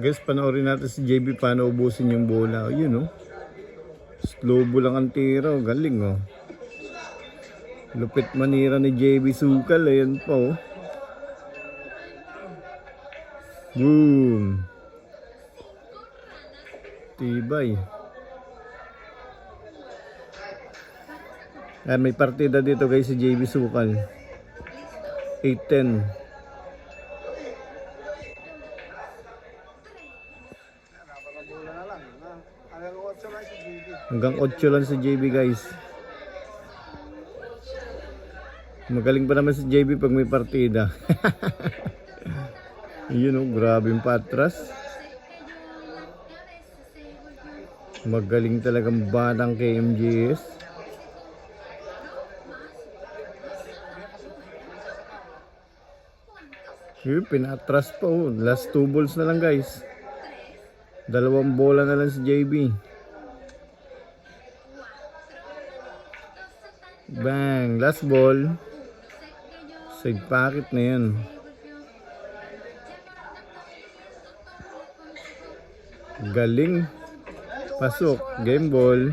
Guys, panoorin natin si JB paano ubusin yung bola. Yun, oh. Slow ball lang ang tira, oh. Galing, oh. Lupit manira ni JB Sukal. Ayan pa, oh. Boom. Tibay. May partida dito guys si JB Sukal. 8-10. Hanggang 8 lang si JB guys. Magaling pa naman si JB pag may partida. Yun, oh, grabe yung patras. Magaling talagang batang KMGS. Yun, pinatras pa, oh. Last 2 balls na lang guys. 2 bola na lang si JB. Bang, last ball. Side pocket na yan. Galing. Pasok, game ball.